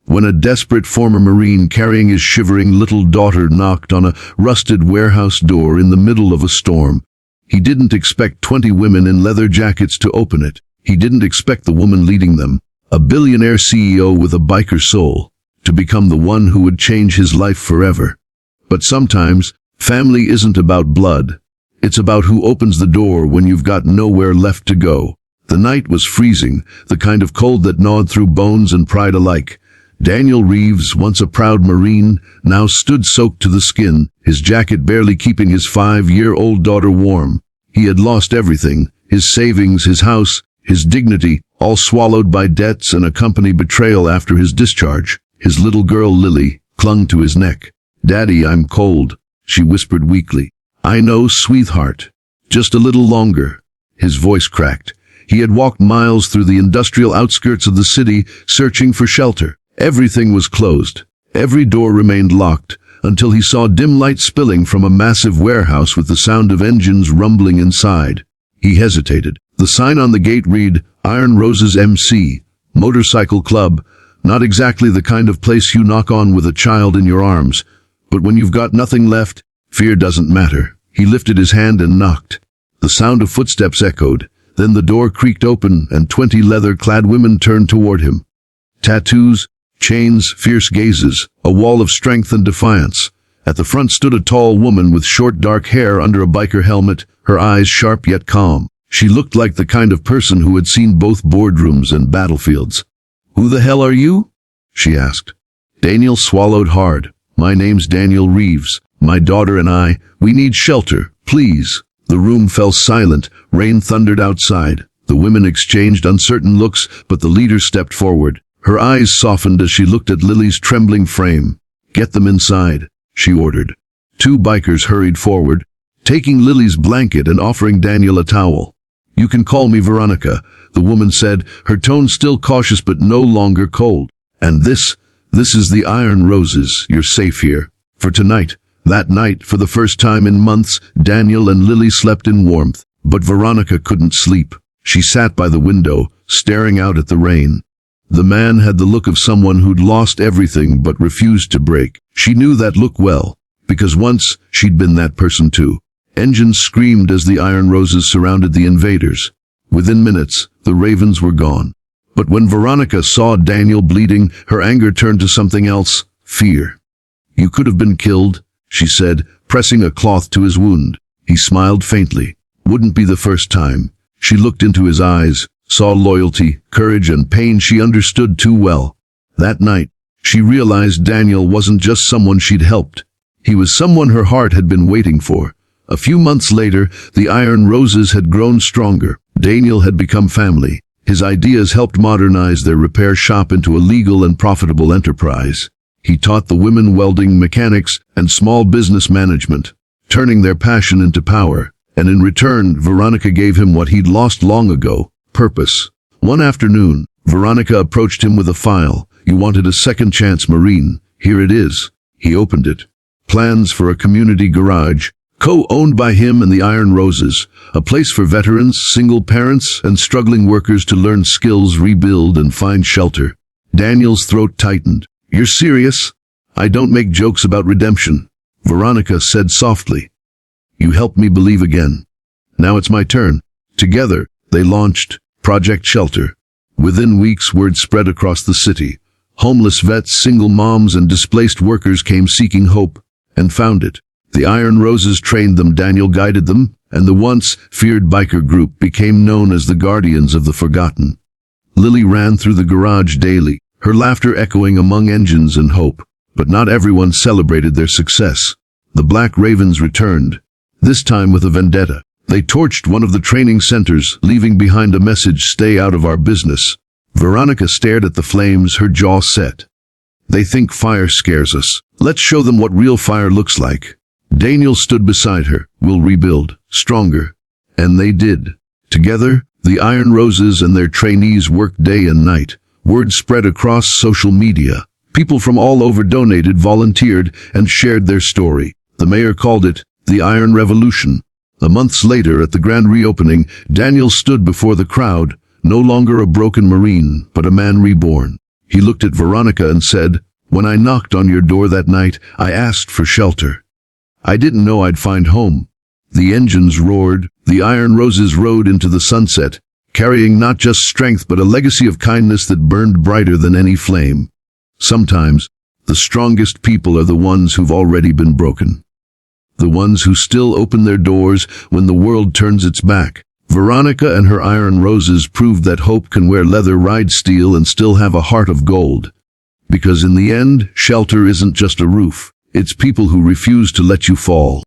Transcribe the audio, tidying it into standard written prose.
when a desperate former Marine carrying his shivering little daughter knocked on a rusted warehouse door in the middle of a storm. He didn't expect 20 women in leather jackets to open it. He didn't expect the woman leading them, a billionaire CEO with a biker soul, to become the one who would change his life forever. But sometimes, family isn't about blood. It's about who opens the door when you've got nowhere left to go. The night was freezing, the kind of cold that gnawed through bones and pride alike. Daniel Reeves, once a proud Marine, now stood soaked to the skin, his jacket barely keeping his 5-year-old daughter warm. He had lost everything, his savings, his house, his dignity, all swallowed by debts and a company betrayal after his discharge. His little girl, Lily, clung to his neck. "Daddy, I'm cold," she whispered weakly. "I know, sweetheart. Just a little longer." His voice cracked. He had walked miles through the industrial outskirts of the city, searching for shelter. Everything was closed. Every door remained locked, until he saw dim light spilling from a massive warehouse with the sound of engines rumbling inside. He hesitated. The sign on the gate read, "Iron Roses MC, Motorcycle Club." Not exactly the kind of place you knock on with a child in your arms. But when you've got nothing left, fear doesn't matter. He lifted his hand and knocked. The sound of footsteps echoed. Then the door creaked open and 20 leather-clad women turned toward him. Tattoos, chains, fierce gazes, a wall of strength and defiance. At the front stood a tall woman with short dark hair under a biker helmet, her eyes sharp yet calm. She looked like the kind of person who had seen both boardrooms and battlefields. "Who the hell are you?" she asked. Daniel swallowed hard. "My name's Daniel Reeves. My daughter and I, we need shelter, please." The room fell silent. Rain thundered outside. The women exchanged uncertain looks, but the leader stepped forward. Her eyes softened as she looked at Lily's trembling frame. "Get them inside," she ordered. 2 bikers hurried forward, taking Lily's blanket and offering Daniel a towel. "You can call me Veronica," the woman said, her tone still cautious but no longer cold. "And this is the Iron Roses. You're safe here. For tonight." That night, for the first time in months, Daniel and Lily slept in warmth. But Veronica couldn't sleep. She sat by the window, staring out at the rain. The man had the look of someone who'd lost everything but refused to break. She knew that look well, because once she'd been that person too. Engines screamed as the Iron Roses surrounded the invaders. Within minutes, the ravens were gone. But when Veronica saw Daniel bleeding, her anger turned to something else, fear. "You could have been killed," she said, pressing a cloth to his wound. He smiled faintly. "Wouldn't be the first time." She looked into his eyes, saw loyalty, courage, and pain she understood too well. That night, she realized Daniel wasn't just someone she'd helped. He was someone her heart had been waiting for. A few months later, the Iron Roses had grown stronger. Daniel had become family. His ideas helped modernize their repair shop into a legal and profitable enterprise. He taught the women welding, mechanics, and small business management, turning their passion into power. And in return, Veronica gave him what he'd lost long ago, purpose. One afternoon, Veronica approached him with a file. "You wanted a second chance, Marine. Here it is." He opened it. Plans for a community garage, co-owned by him and the Iron Roses. A place for veterans, single parents, and struggling workers to learn skills, rebuild, and find shelter. Daniel's throat tightened. "You're serious?" "I don't make jokes about redemption," Veronica said softly. "You helped me believe again. Now it's my turn." Together, they launched Project Shelter. Within weeks, word spread across the city. Homeless vets, single moms, and displaced workers came seeking hope, and found it. The Iron Roses trained them, Daniel guided them, and the once feared biker group became known as the Guardians of the Forgotten. Lily ran through the garage daily, her laughter echoing among engines and hope. But not everyone celebrated their success. The Black Ravens returned, this time with a vendetta. They torched one of the training centers, leaving behind a message, "Stay out of our business." Veronica stared at the flames, her jaw set. "They think fire scares us. Let's show them what real fire looks like." Daniel stood beside her. "We'll rebuild, stronger." And they did. Together, the Iron Roses and their trainees worked day and night. Word spread across social media. People from all over donated, volunteered, and shared their story. The mayor called it the Iron Revolution. A month later, at the grand reopening, Daniel stood before the crowd, no longer a broken Marine, but a man reborn. He looked at Veronica and said, "When I knocked on your door that night, I asked for shelter. I didn't know I'd find home." The engines roared, the iron roses rode into the sunset, carrying not just strength but a legacy of kindness that burned brighter than any flame. Sometimes, the strongest people are the ones who've already been broken. The ones who still open their doors when the world turns its back. Veronica and her iron roses proved that hope can wear leather, ride steel, and still have a heart of gold. Because in the end, shelter isn't just a roof. It's people who refuse to let you fall.